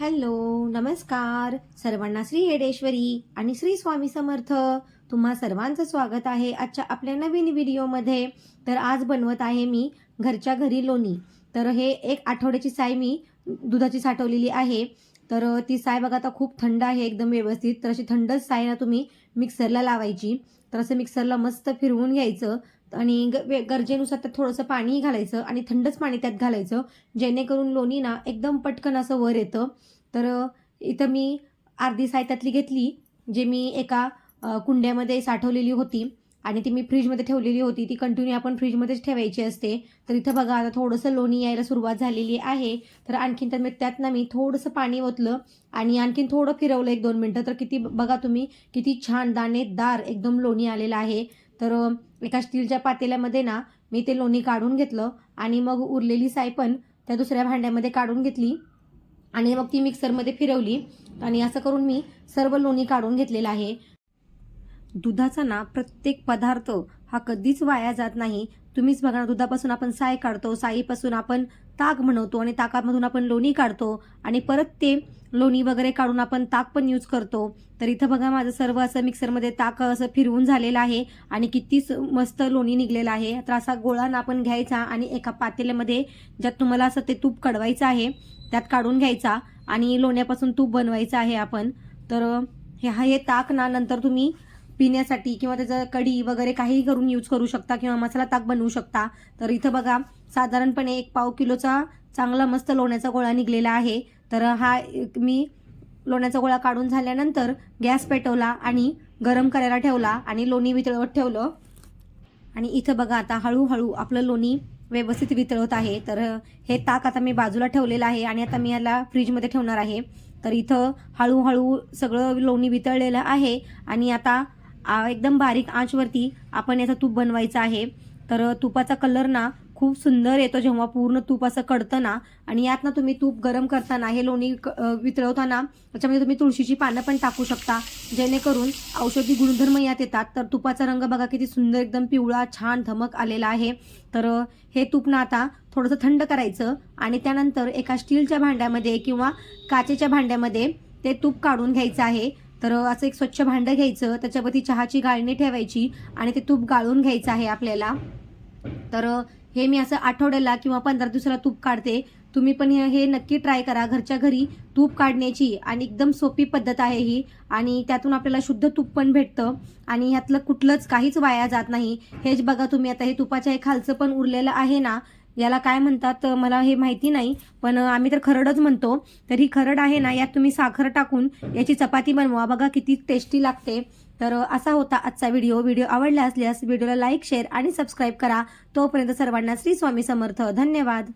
Hello, नमस्कार सर्वांना. श्री येडेश्वरी आणि श्री स्वामी समर्थ. तुम्हा सर्वांचं स्वागत आहे आजच्या आपल्या नवीन व्हिडिओमध्ये. तर आज बनवत आहे मी घरच्या घरी लोणी. तर हे एक आठवड्याची साय मी दुधाची साठवलेली आहे. तर ती साय बघा आता खूप थंड आहे एकदम व्यवस्थित. तर अशी थंडच साय ना तुम्ही मिक्सरला लावायची. तर असं मिक्सरला मस्त फिरवून घ्यायचं आणि गरजेनुसार त्यात थोडंसं पाणी घालायचं आणि थंडच पाणी त्यात घालायचं, जेणेकरून लोणी ना एकदम पटकन असं वर येतं. तर इथं मी अर्धी साय त्यातली घेतली, जे मी एका कुंड्यामध्ये साठवलेली होती आणि ती मी फ्रीजमध्ये ठेवलेली होती. ती कंटिन्यू आपण फ्रीजमध्येच ठेवायची असते. तर इथं बघा आता थोडंसं लोणी यायला सुरुवात झालेली आहे. तर आणखीन त्यात ना मी थोडंसं पाणी ओतलं आणि आणखीन थोडं फिरवलं 1-2 मिनटं. तर किती बघा तुम्ही किती छान दाणेदार एकदम लोणी आलेलं आहे. तर एका स्टीलच्या पातेल्यामध्ये ना मी ते लोणी काढून घेतलं आणि मग उरलेली साय पण त्या दुसऱ्या भांड्यामध्ये काढून घेतली आणि मग ती मिक्सरमध्ये फिरवली आणि असं करून मी सर्व लोणी काढून घेतलेलं आहे. दुधाचा ना प्रत्येक पदार्थ हा कधीच वाया जात नाही. तुम्हीच बघा ना, दुधापासून आपण साय काढतो, साईपासून आपण ताक बनवतो आणि ताकामधून आपण लोणी काढतो आणि परत ते लोणी वगैरे काढून आपण ताक पण यूज करतो. तर इथं बघा माझं सर्व असं मिक्सरमध्ये ताक असं फिरवून झालेलं आहे आणि किती मस्त लोणी निघलेलं आहे. तर असा गोळा ना आपण घ्यायचा आणि एका पातेल्यामध्ये ज्यात तुम्हाला असं ते तूप कढवायचं आहे त्यात काढून घ्यायचा आणि लोण्यापासून तूप बनवायचं आहे आपण. तर हे ताक ना नंतर तुम्ही पिण्यासाठी किंवा त्याचं कढी वगैरे काहीही करून यूज करू शकता किंवा मसाला ताक बनवू शकता. तर इथं बघा साधारणपणे 1 किलोचा चांगला मस्त लोण्याचा गोळा निघलेला आहे. तर हा मी लोण्याचा गोळा काढून झाल्यानंतर गॅस पेटवला आणि गरम करायला ठेवला आणि लोणी वितळवत ठेवलं. आणि इथं बघा आता हळूहळू आपलं लोणी व्यवस्थित वितळत आहे. तर हे ताक आता मी बाजूला ठेवलेलं आहे आणि आता मी याला फ्रीजमध्ये ठेवणार आहे. तर इथं हळूहळू सगळं लोणी वितळलेलं आहे आणि आता एकदम बारीक आंचवरती आपण याचं तूप बनवायचं आहे. तर तुपाचा कलर ना खूप सुंदर येतो जेव्हा पूर्ण तूप असं कढतं ना. आणि यात ना तुम्ही तूप गरम करताना हे लोणी वितळवताना त्याच्यामध्ये तुम्ही तुळशीची पानं पण टाकू शकता, जेणेकरून औषधी गुणधर्म यात येतात. तर तुपाचा रंग बघा किती सुंदर एकदम पिवळा छान धमक आलेला आहे. तर हे तूप ना आता थोडंसं थंड करायचं आणि त्यानंतर एका स्टीलच्या भांड्यामध्ये किंवा काचेच्या भांड्यामध्ये ते तूप काढून घ्यायचं आहे. तर असं एक स्वच्छ भांडं घ्यायचं, त्याच्यावरती चहाची गाळणी ठेवायची आणि ते तूप गाळून घ्यायचं आहे आपल्याला. तर हे मी असं आठवड्याला किंवा 15 दिवसाला तूप काढते. तुम्ही पण हे नक्की ट्राय करा घरच्या घरी तूप काढण्याची. आणि एकदम सोपी पद्धत आहे ही आणि त्यातून आपल्याला शुद्ध तूप पण भेटतं आणि ह्यातलं कुठलंच काहीच वाया जात नाही. हेच बघा तुम्ही आता हे तुपाच्या हे खालचं पण उरलेलं आहे ना, याला काय म्हणतात मला हे माहिती नाही, पण आम्ही तर खरडच म्हणतो. तर ही खरड आहे ना, यात तुम्ही साखर टाकून याची चपाती बनवा, बघा किती टेस्टी लागते. तर असा होता आजचा व्हिडिओ. व्हिडिओ आवडला असल्यास व्हिडिओला लाईक, शेअर आणि सबस्क्राईब करा. तोपर्यंत सर्वांना श्री स्वामी समर्थ. धन्यवाद.